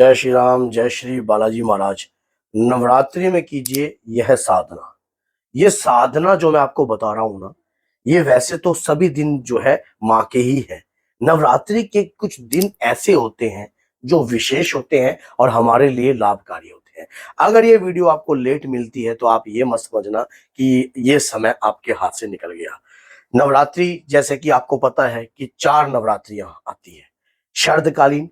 जय श्री राम, जय श्री बालाजी महाराज। नवरात्रि में कीजिए यह साधना। ये साधना जो मैं आपको बता रहा हूं ना, ये वैसे तो सभी दिन जो है माँ के ही है। नवरात्रि के कुछ दिन ऐसे होते हैं जो विशेष होते हैं और हमारे लिए लाभकारी होते हैं। अगर ये वीडियो आपको लेट मिलती है तो आप ये मत समझना कि ये समय आपके हाथ से निकल गया। नवरात्रि जैसे कि आपको पता है कि 4 नवरात्रियां आती है। शरदकालीन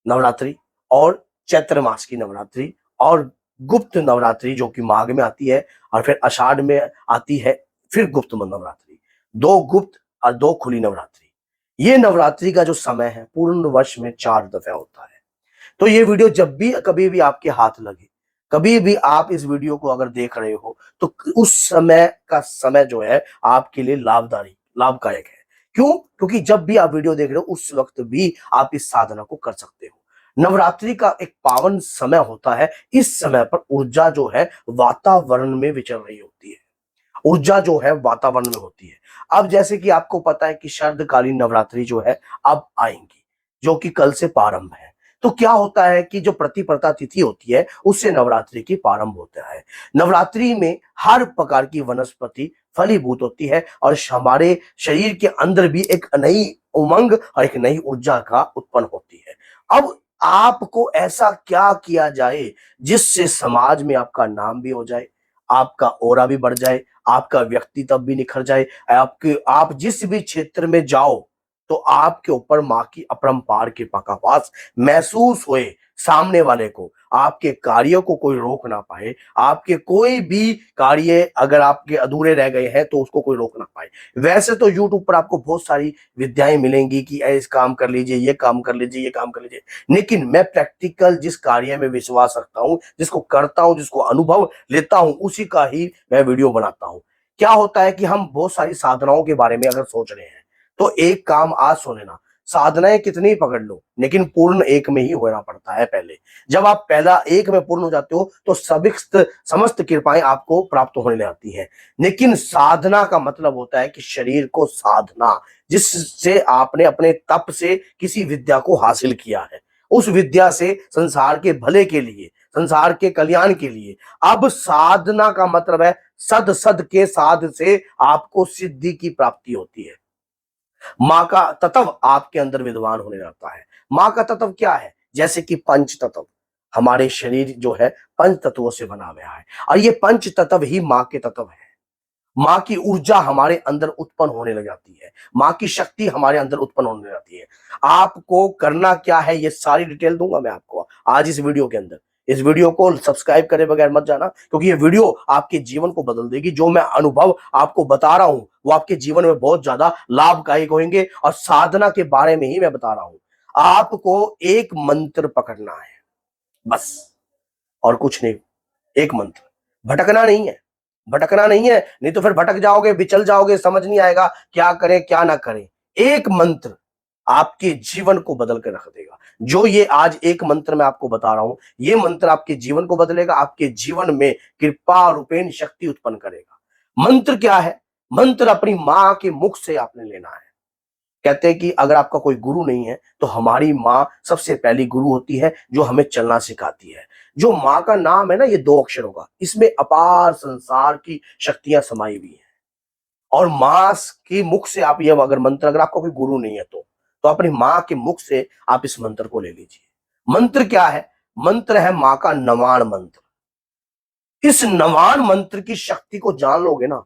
नवरात्रि और चैत्र मास की नवरात्रि और गुप्त नवरात्रि जो कि माघ में आती है और फिर आषाढ़ में आती है, फिर गुप्त नवरात्रि। 2 गुप्त और 2 खुली नवरात्रि। ये नवरात्रि का जो समय है पूर्ण वर्ष में 4 दफे होता है। तो ये वीडियो जब भी कभी भी आपके हाथ लगे, कभी भी आप इस वीडियो को अगर देख रहे हो तो उस समय का समय जो है आपके लिए लाभदायक है। क्यों? क्योंकि जब भी आप वीडियो देख रहे हो उस वक्त भी आप इस साधना को कर सकते हो। नवरात्रि का एक पावन समय होता है। इस समय पर ऊर्जा जो है वातावरण में विचर रही होती है। ऊर्जा जो है वातावरण में होती है। अब जैसे कि आपको पता है कि शरदकालीन नवरात्रि जो है अब आएंगी, जो कि कल से प्रारंभ है। तो क्या होता है कि जो प्रतिपदा तिथि होती है उससे नवरात्रि की प्रारंभ होता है। नवरात्रि में हर प्रकार की वनस्पति फलीभूत होती है और हमारे शरीर के अंदर भी एक नई उमंग और एक नई ऊर्जा का उत्पन्न होती है। अब आपको ऐसा क्या किया जाए जिससे समाज में आपका नाम भी हो जाए, आपका ऑरा भी बढ़ जाए, आपका व्यक्तित्व भी निखर जाए। आप जिस भी क्षेत्र में जाओ तो आपके ऊपर माँ की अपरंपार कृपा का वास महसूस होए। सामने वाले को आपके कार्यों को कोई रोक ना पाए। आपके कोई भी कार्य अगर आपके अधूरे रह गए हैं तो उसको कोई रोक ना पाए। वैसे तो यूट्यूब पर आपको बहुत सारी विद्याएं मिलेंगी कि इस काम कर लीजिए, ये काम कर लीजिए, ये काम कर लीजिए। लेकिन मैं प्रैक्टिकल जिस कार्य में विश्वास रखता हूं, जिसको करता हूं, जिसको अनुभव लेता हूं, उसी का ही मैं वीडियो बनाता हूं। क्या होता है कि हम बहुत सारी साधनाओं के बारे में अगर सोच रहे हैं तो एक काम आज सुन लेना। साधनाएं कितनी ही पकड़ लो लेकिन पूर्ण एक में ही होना पड़ता है पहले। जब आप पहला एक में पूर्ण हो जाते हो तो समस्त समस्त कृपाएं आपको प्राप्त होने लगती हैं। लेकिन साधना का मतलब होता है कि शरीर को साधना, जिससे आपने अपने तप से किसी विद्या को हासिल किया है, उस विद्या से संसार के भले के लिए, संसार के कल्याण के लिए। अब साधना का मतलब है सद सद के साध से आपको सिद्धि की प्राप्ति होती है। माँ का तत्व आपके अंदर विद्वान होने लगता है। माँ का तत्व क्या है? जैसे कि पंच तत्व। हमारे शरीर जो है पंच तत्वों से बना हुआ है और ये पंच तत्व ही माँ के तत्व है। माँ की ऊर्जा हमारे अंदर उत्पन्न होने लग जाती है। माँ की शक्ति हमारे अंदर उत्पन्न होने लग जाती है। आपको करना क्या है ये सारी डिटेल दूंगा मैं आपको आज इस वीडियो के अंदर। इस वीडियो को सब्सक्राइब करे बगैर मत जाना, क्योंकि ये वीडियो आपके जीवन को बदल देगी। जो मैं अनुभव आपको बता रहा हूं वो आपके जीवन में बहुत ज्यादा लाभदायक होंगे और साधना के बारे में ही मैं बता रहा हूं। आपको एक मंत्र पकड़ना है बस, और कुछ नहीं। एक मंत्र, भटकना नहीं है। भटकना नहीं है, नहीं तो फिर भटक जाओगे, विचल जाओगे, समझ नहीं आएगा क्या करें क्या ना करें। एक मंत्र आपके जीवन को बदल कर रख देगा। जो ये आज एक मंत्र मैं आपको बता रहा हूं, ये मंत्र आपके जीवन को बदलेगा, आपके जीवन में कृपा रूपेण शक्ति उत्पन्न करेगा। मंत्र क्या है? मंत्र अपनी मां के मुख से आपने लेना है। कहते हैं कि अगर आपका कोई गुरु नहीं है तो हमारी माँ सबसे पहली गुरु होती है जो हमें चलना सिखाती है। जो माँ का नाम है ना, ये 2 अक्षर होगा, इसमें अपार संसार की शक्तियां समाई हुई हैं। और माँ के मुख से आप ये अगर मंत्र, अगर आपका कोई गुरु नहीं है तो अपनी माँ के मुख से आप इस मंत्र को ले लीजिए। मंत्र क्या है? मंत्र है माँ का नवाण मंत्र। इस नवाण मंत्र की शक्ति को जान लोगे ना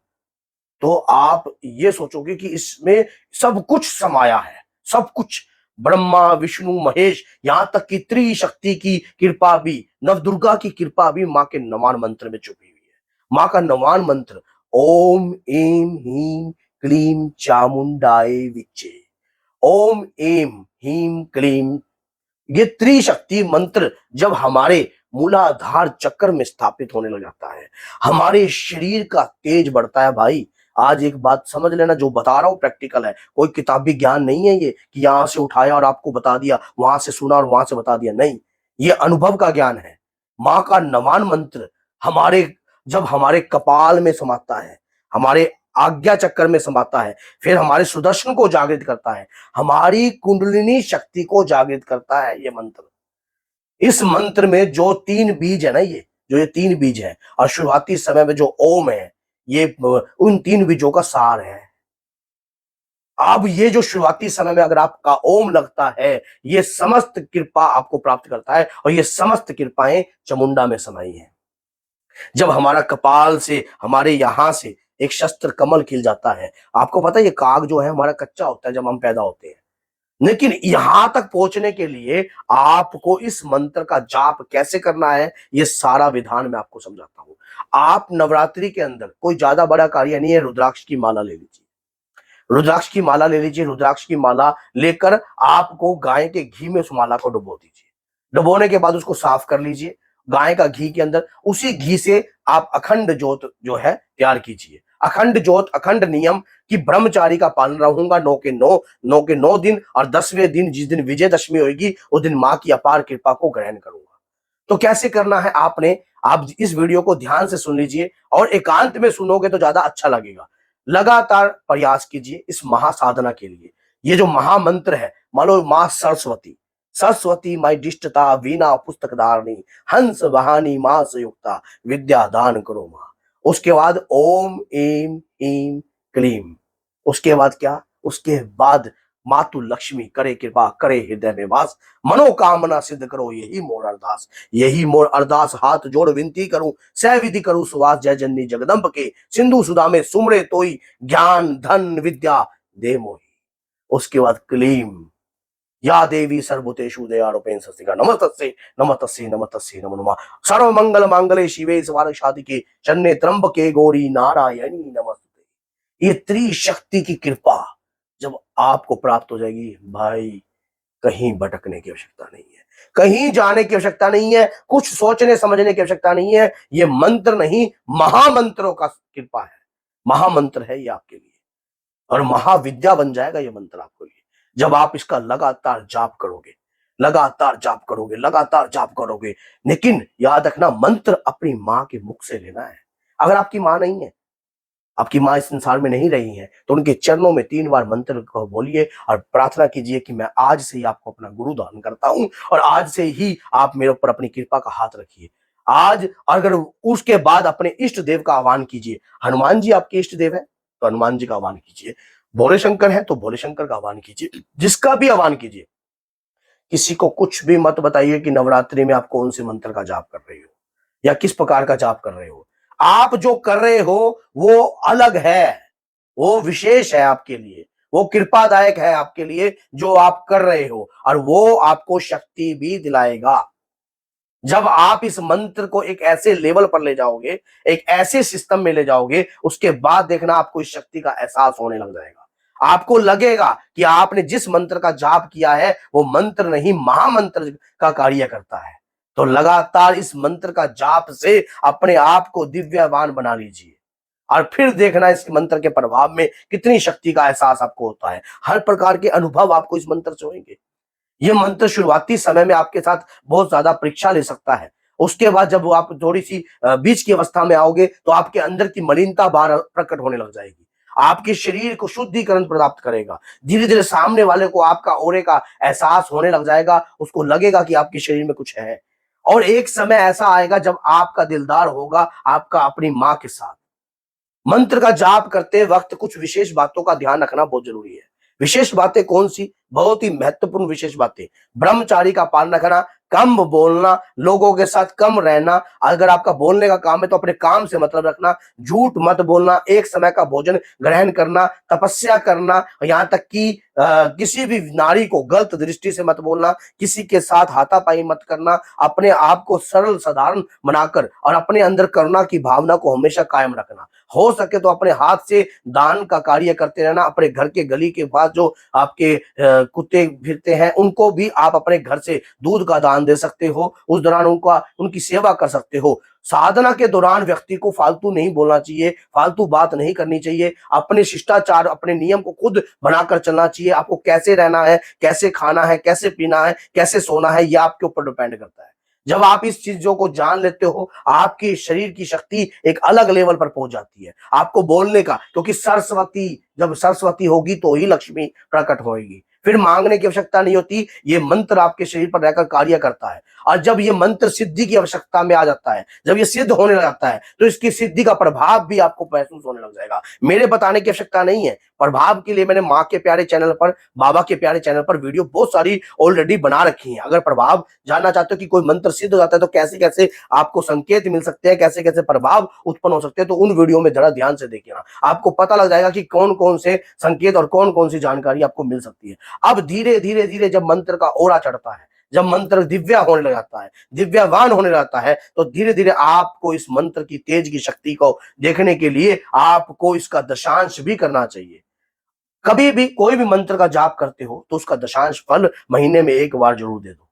तो आप ये सोचोगे कि इसमें सब कुछ समाया है। सब कुछ, ब्रह्मा विष्णु महेश, यहां तक कि त्रिशक्ति की कृपा भी, नवदुर्गा की कृपा भी मां के नवान मंत्र में छुपी हुई है। मां का नवान मंत्र ओम एम ह्रीम क्लीम चामुंडाय विच्चे। ओम एम ह्रीम क्लीम, ये त्रिशक्ति मंत्र जब हमारे मूलाधार चक्र में स्थापित होने लग जाता है, हमारे शरीर का तेज बढ़ता है। भाई आज एक बात समझ लेना, जो बता रहा हूं प्रैक्टिकल है, कोई किताबी ज्ञान नहीं है ये कि यहां से उठाया और आपको बता दिया, वहां से सुना और वहां से बता दिया। नहीं, ये अनुभव का ज्ञान है। मां का नवान मंत्र हमारे, जब हमारे कपाल में समाता है, हमारे आज्ञा चक्र में समाता है, फिर हमारे सुदर्शन को जागृत करता है, हमारी कुंडलिनी शक्ति को जागृत करता है ये मंत्र। इस मंत्र में जो 3 बीज है ना, ये 3 बीज है, और शुरुआती समय में जो ओम है, ये उन 3 बीजों का सार है। अब ये जो शुरुआती समय में अगर आपका ओम लगता है, ये समस्त कृपा आपको प्राप्त करता है, और ये समस्त कृपाएं चामुंडा में समाई हैं। जब हमारा कपाल से, हमारे यहां से एक शस्त्र कमल खिल जाता है, आपको पता है ये काग जो है हमारा कच्चा होता है जब हम पैदा होते हैं, लेकिन यहां तक पहुंचने के लिए आपको इस मंत्र का जाप कैसे करना है, ये सारा विधान मैं आपको समझाता हूं। आप नवरात्रि के अंदर कोई ज्यादा बड़ा कार्य नहीं है, रुद्राक्ष की माला ले लीजिए। रुद्राक्ष की माला ले लीजिए। रुद्राक्ष की माला लेकर आपको गाय के घी में उस माला को डुबो दीजिए। डुबोने के बाद उसको साफ कर लीजिए गाय का घी के अंदर। उसी घी से आप अखंड ज्योत जो है तैयार कीजिए। अखंड ज्योत, अखंड नियम कि ब्रह्मचारी का पालन रहूंगा 9 दिन, और 10वें दिन जिस दिन विजयदशमी होगी उस दिन मां की अपार कृपा को ग्रहण करूंगा। तो कैसे करना है आपने, आप इस वीडियो को ध्यान से सुन लीजिए, और एकांत में सुनोगे तो ज्यादा अच्छा लगेगा। लगातार प्रयास कीजिए इस महासाधना के लिए। ये जो महामंत्र है, मान लो मां सरस्वती, सरस्वती माई दिष्टता वीणा पुस्तक धारणी, हंस वाहनी मां संयुक्ता, विद्या दान करो मां। उसके बाद ओम एम ह्रीम क्लीम। उसके बाद क्या, उसके बाद मातु लक्ष्मी करे कृपा करे हृदय में वास, मनोकामना सिद्ध करो यही मोर अरदास। यही मोर अरदास हाथ जोड़ विनती करूं, सह विधि करूं सुवास, जय जननी जगदम्ब के सिंधु सुधा में सुमरे तोई, ज्ञान धन विद्या दे मोही। उसके बाद क्लीम, या देवी सर्वभूतेषु दयारूपेण संस्थिता नमस्तस्यै नमस्तस्यै नमस्तस्यै नमो नमः। सर्व मंगल मांगल्ये शिवे सर्वार्थ साधिके शरण्ये त्र्यंबके गौरी नारायणी नमस्ते। ये त्रिशक्ति की कृपा जब आपको प्राप्त हो जाएगी भाई, कहीं भटकने की आवश्यकता नहीं है, कहीं जाने की आवश्यकता नहीं है, कुछ सोचने समझने की आवश्यकता नहीं है। ये मंत्र नहीं, महामंत्रों का कृपा है। महामंत्र है ये आपके लिए, और महाविद्या बन जाएगा ये मंत्र आपके लिए जब आप इसका लगातार जाप करोगे, लगातार जाप करोगे, लगातार जाप करोगे। लेकिन याद रखना, मंत्र अपनी मां के मुख से लेना है। अगर आपकी मां नहीं है, आपकी मां इस संसार में नहीं रही है, तो उनके चरणों में 3 बार मंत्र को बोलिए और प्रार्थना कीजिए कि मैं आज से ही आपको अपना गुरु दान करता हूं, और आज से ही आप मेरे ऊपर अपनी कृपा का हाथ रखिए आज। अगर उसके बाद अपने इष्ट देव का आह्वान कीजिए। हनुमान जी आपके इष्ट देव है तो हनुमान जी का आह्वान कीजिए, भोले शंकर है तो भोले शंकर का आह्वान कीजिए, जिसका भी आह्वान कीजिए। किसी को कुछ भी मत बताइए कि नवरात्रि में आप कौन से मंत्र का जाप कर रहे हो या किस प्रकार का जाप कर रहे हो। आप जो कर रहे हो वो अलग है, वो विशेष है आपके लिए, वो कृपादायक है आपके लिए जो आप कर रहे हो, और वो आपको शक्ति भी दिलाएगा। जब आप इस मंत्र को एक ऐसे लेवल पर ले जाओगे, एक ऐसे सिस्टम में ले जाओगे, उसके बाद देखना आपको इस शक्ति का एहसास होने लग जाएगा। आपको लगेगा कि आपने जिस मंत्र का जाप किया है वो मंत्र नहीं, महामंत्र का कार्य करता है। तो लगातार इस मंत्र का जाप से अपने आप को दिव्यवान बना लीजिए, और फिर देखना इस मंत्र के प्रभाव में कितनी शक्ति का एहसास आपको होता है। हर प्रकार के अनुभव आपको इस मंत्र से होंगे। ये मंत्र शुरुआती समय में आपके साथ बहुत ज्यादा परीक्षा ले सकता है। उसके बाद जब वो आप थोड़ी सी बीच की अवस्था में आओगे तो आपके अंदर की मलिनता बाहर प्रकट होने लग जाएगी। आपके शरीर को शुद्धिकरण प्राप्त करेगा। धीरे धीरे सामने वाले को आपका ऑरे का एहसास होने लग जाएगा, उसको लगेगा कि आपके शरीर में कुछ है। और एक समय ऐसा आएगा जब आपका दिलदार होगा आपका अपनी मां के साथ। मंत्र का जाप करते वक्त कुछ विशेष बातों का ध्यान रखना बहुत जरूरी है। विशेष बातें कौन सी? बहुत ही महत्वपूर्ण विशेष बातें। ब्रह्मचारी का पालन रखना, कम बोलना, लोगों के साथ कम रहना। अगर आपका बोलने का काम है तो अपने काम से मतलब रखना, झूठ मत बोलना, एक समय का भोजन ग्रहण करना, तपस्या करना, यहाँ तक कि किसी भी नारी को गलत दृष्टि से मत बोलना, किसी के साथ हाथापाई मत करना, अपने आप को सरल साधारण बनाकर और अपने अंदर करुणा की भावना को हमेशा कायम रखना। हो सके तो अपने हाथ से दान का कार्य करते रहना। अपने घर के गली के पास जो आपके कुत्ते फिरते हैं उनको भी आप अपने घर से दूध का दान दे सकते हो, उस दौरान उनकी सेवा कर सकते हो। साधना के दौरान व्यक्ति को फालतू नहीं बोलना चाहिए, फालतू बात नहीं करनी चाहिए। अपने शिष्टाचार, अपने नियम को खुद बनाकर चलना चाहिए। आपको कैसे रहना है, कैसे खाना है, कैसे पीना है, कैसे सोना है, यह आपके ऊपर डिपेंड करता है। जब आप इस चीजों को जान लेते हो, आपकी शरीर की शक्ति एक अलग लेवल पर पहुंच जाती है। आपको बोलने का, क्योंकि सरस्वती, जब सरस्वती होगी तो ही लक्ष्मी प्रकट होगी। फिर मांगने की आवश्यकता नहीं होती, ये मंत्र आपके शरीर पर रहकर कार्य करता है। और जब ये मंत्र सिद्धि की आवश्यकता में आ जाता है, जब ये सिद्ध होने लग जाता है, तो इसकी सिद्धि का प्रभाव भी आपको महसूस होने लग जाएगा। मेरे बताने की आवश्यकता नहीं है, प्रभाव के लिए मैंने माँ के प्यारे चैनल पर, बाबा के प्यारे चैनल पर वीडियो बहुत सारी ऑलरेडी बना रखी है। अगर प्रभाव जानना चाहते हो कि कोई मंत्र सिद्ध हो जाता है तो कैसे कैसे आपको संकेत मिल सकते हैं, कैसे कैसे प्रभाव उत्पन्न हो सकते हैं, तो उन वीडियो में जरा ध्यान से देखिए, आपको पता लग जाएगा कि कौन कौन से संकेत और कौन कौन सी जानकारी आपको मिल सकती है। अब धीरे धीरे धीरे जब मंत्र का ओरा चढ़ता है, जब मंत्र दिव्या होने लग जाता है, दिव्यावान होने लगता है, तो धीरे धीरे आपको इस मंत्र की तेज की शक्ति को देखने के लिए आपको इसका दशांश भी करना चाहिए। कभी भी कोई भी मंत्र का जाप करते हो तो उसका दशांश फल महीने में एक बार जरूर दे दो।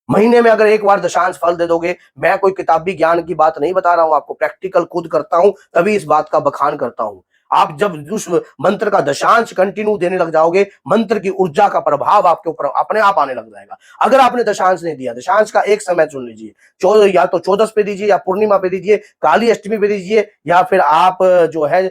महीने में अगर एक बार दशांश फल दे दोगे, मैं कोई किताबी ज्ञान की बात नहीं बता रहा हूं आपको, प्रैक्टिकल खुद करता हूं, तभी इस बात का बखान करता हूं। आप जब उस मंत्र का दशांश कंटिन्यू देने लग जाओगे, मंत्र की ऊर्जा का प्रभाव आपके ऊपर अपने आप आने लग जाएगा। अगर आपने दशांश नहीं दिया, दशांश का एक समय चुन लीजिए, या तो 14 पे दीजिए, या पूर्णिमा पे दीजिए, काली अष्टमी पे दीजिए, या फिर आप जो है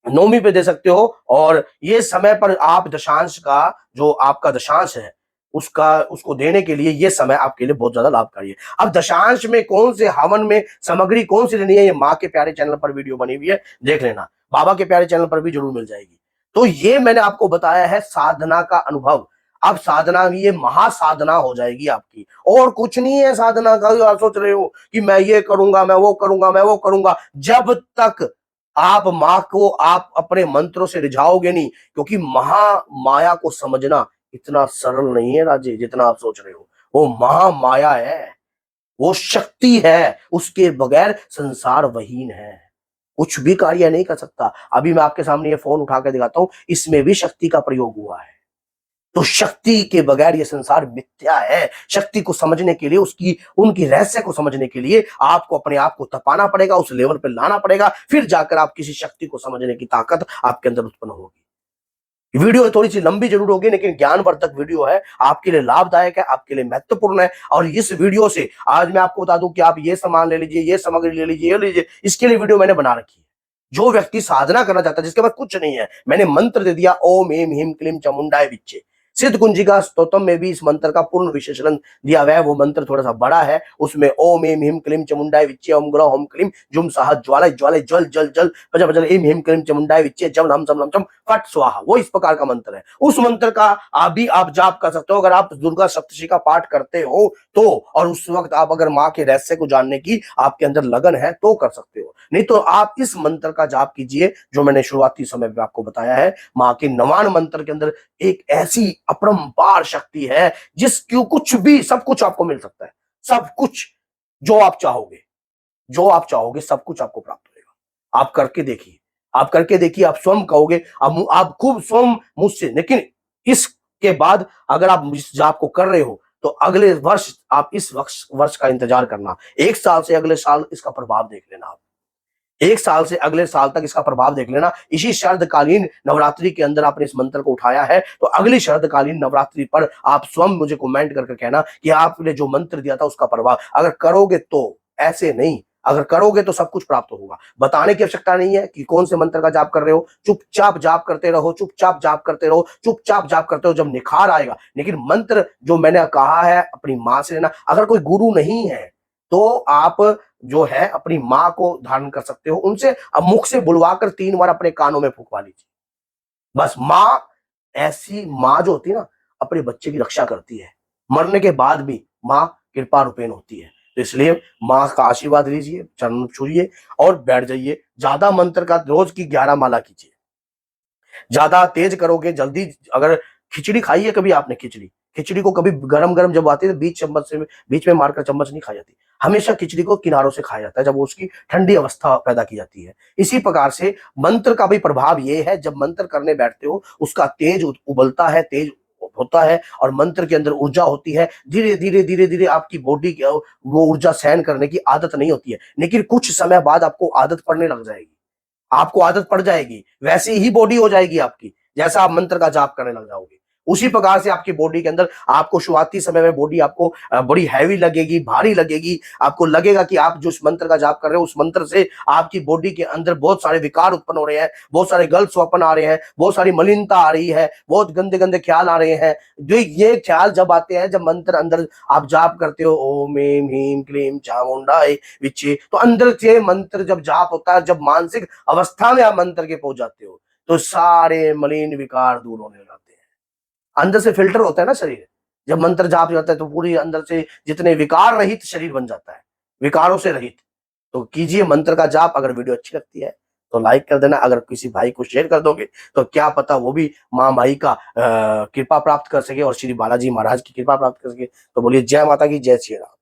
नौमी पे दे सकते हो। और ये समय पर आप दशांश का, जो आपका दशांश है उसको देने के लिए ये समय आपके लिए बहुत ज्यादा लाभकारी है। अब दशांश में कौन से हवन में सामग्री कौन सी लेनी है, ये माँ के प्यारे चैनल पर वीडियो बनी हुई है, देख लेना। बाबा के प्यारे चैनल पर भी जरूर मिल जाएगी। तो ये मैंने आपको बताया है साधना का अनुभव। अब साधना, ये महासाधना हो जाएगी आपकी, और कुछ नहीं है साधना का। आप सोच रहे हो कि मैं ये करूंगा, मैं वो करूंगा, मैं वो करूंगा, जब तक आप माँ को आप अपने मंत्रों से रिझाओगे नहीं, क्योंकि महामाया को समझना इतना सरल नहीं है राजे, जितना आप सोच रहे हो। वो महामाया है, वो शक्ति है, उसके बगैर संसार वहीन है, कुछ भी कार्य नहीं कर सकता। अभी मैं आपके सामने ये फोन उठा के दिखाता हूं, इसमें भी शक्ति का प्रयोग हुआ है। तो शक्ति के बगैर ये संसार मिथ्या है। शक्ति को समझने के लिए, उसकी उनकी रहस्य को समझने के लिए आपको अपने आप को तपाना पड़ेगा, उस लेवल पे लाना पड़ेगा, फिर जाकर आप किसी शक्ति को समझने की ताकत आपके अंदर उत्पन्न होगी। वीडियो थोड़ी सी लंबी जरूर होगी, लेकिन ज्ञानवर्धक वीडियो है, आपके लिए लाभदायक है, आपके लिए महत्वपूर्ण है। और इस वीडियो से आज मैं आपको बता दूं कि आप ये सामान ले लीजिए, ये सामग्री ले लीजिए, ये लीजिए, इसके लिए वीडियो मैंने बना रखी है। जो व्यक्ति साधना करना चाहता है, जिसके पास कुछ नहीं है, मैंने मंत्र दे दिया, ओम ह्रीं ह्रीं क्लीं चामुंडाय विच्चे। सिद्ध कुंजिका स्तोत्रम में भी इस मंत्र का पूर्ण विशेषण दिया हुआ है। वो मंत्र थोड़ा सा बड़ा है, उसमें ओम ह्रीं ह्रीं क्लीं चामुंडाय विच्चे, ओम ग्रह ओम क्लीं जुम साह ज्वाला ज्वाले जल जल जल भज भजल ह्रीं ह्रीं क्लीं चामुंडाय विच्चे जम हम सम चम फट स्वाहा, वो इस प्रकार का मंत्र है। उस मंत्र का आप जाप कर सकते हो अगर आप दुर्गा सप्तशती का पाठ करते हो तो, और उस वक्त आप अगर माँ के रहस्य को जानने की आपके अंदर लगन है तो कर सकते हो। नहीं तो आप इस मंत्र का जाप कीजिए जो मैंने शुरुआती समय में आपको बताया है। माँ के नवान मंत्र के अंदर एक ऐसी अपरंपार शक्ति है जिसकी कुछ भी, सब कुछ आपको मिल सकता है। सब कुछ जो आप चाहोगे, जो आप चाहोगे, सब कुछ आपको प्राप्त होगा। आप करके देखिए, आप करके देखिए, आप स्वयं कहोगे, आप खूब स्वयं मुझसे। लेकिन इसके बाद अगर आप इस जाप को कर रहे हो तो अगले वर्ष आप इस वर्ष का इंतजार करना, एक साल से अगले साल इसका प्रभाव देख लेना। आप एक साल से अगले साल तक इसका प्रभाव देख लेना। इसी शरदकालीन नवरात्रि के अंदर आपने इस मंत्र को उठाया है, तो अगली शरदकालीन नवरात्रि पर आप स्वयं मुझे कमेंट करके कहना कि आपने जो मंत्र दिया था उसका प्रभाव। अगर करोगे तो, ऐसे नहीं, अगर करोगे तो सब कुछ प्राप्त होगा। बताने की आवश्यकता नहीं है कि कौन से मंत्र का जाप कर रहे हो, चुपचाप जाप करते रहो, चुपचाप जाप करते रहो, चुपचाप जाप करते रहो, जब निखार आएगा। लेकिन मंत्र जो मैंने कहा है अपनी माँ से लेना। अगर कोई गुरु नहीं है तो आप जो है अपनी माँ को धारण कर सकते हो, उनसे अब मुख से बुलवाकर 3 बार अपने कानों में फूंकवा लीजिए। बस माँ, ऐसी माँ जो होती है ना, अपने बच्चे की रक्षा करती है। मरने के बाद भी माँ कृपा रूपेण होती है। तो इसलिए माँ का आशीर्वाद लीजिए, चरण छूइए और बैठ जाइए। ज्यादा मंत्र का रोज की 11 माला कीजिए। ज्यादा तेज करोगे जल्दी। अगर खिचड़ी खाई है कभी आपने, खिचड़ी को कभी गरम गरम जब आती है तो बीच में मारकर चम्मच नहीं खाई जाती। हमेशा खिचड़ी को किनारों से खाया जाता है जब उसकी ठंडी अवस्था पैदा की जाती है। इसी प्रकार से मंत्र का भी प्रभाव ये है, जब मंत्र करने बैठते हो उसका तेज उबलता है, तेज होता है, और मंत्र के अंदर ऊर्जा होती है। धीरे धीरे धीरे धीरे आपकी बॉडी वो ऊर्जा सहन करने की आदत नहीं होती है, लेकिन कुछ समय बाद आपको आदत पड़ने लग जाएगी। आपको आदत पड़ जाएगी, वैसी ही बॉडी हो जाएगी आपकी जैसा आप मंत्र का जाप करने लग जाओगे। उसी प्रकार से आपकी बॉडी के अंदर आपको शुरुआती समय में बॉडी आपको बड़ी हैवी लगेगी, भारी लगेगी। आपको लगेगा कि आप जो इस मंत्र का जाप कर रहे हो, उस मंत्र से आपकी बॉडी के अंदर बहुत सारे विकार उत्पन्न हो रहे हैं, बहुत सारे गलत स्वप्न आ रहे हैं, बहुत सारी मलिनता आ रही है, बहुत गंदे गंदे ख्याल आ रहे हैं। जो ये ख्याल जब आते हैं, जब मंत्र अंदर आप जाप करते हो, ओम ह्रीं ह्रीं क्लीं चामुंडाय विच्चे, तो अंदर से मंत्र जब जाप होता है, जब मानसिक अवस्था में आप मंत्र के पहुंच जाते हो, तो सारे मलिन विकार दूर होने लगते हैं। अंदर से फिल्टर होता है ना शरीर, जब मंत्र जाप जाता है तो पूरी अंदर से जितने विकार रहित शरीर बन जाता है, विकारों से रहित। तो कीजिए मंत्र का जाप। अगर वीडियो अच्छी लगती है तो लाइक कर देना, अगर किसी भाई को शेयर कर दोगे तो क्या पता वो भी माँ माई का कृपा प्राप्त कर सके और श्री बालाजी महाराज की कृपा प्राप्त कर सके। तो बोलिए जय माता की, जय श्री राम।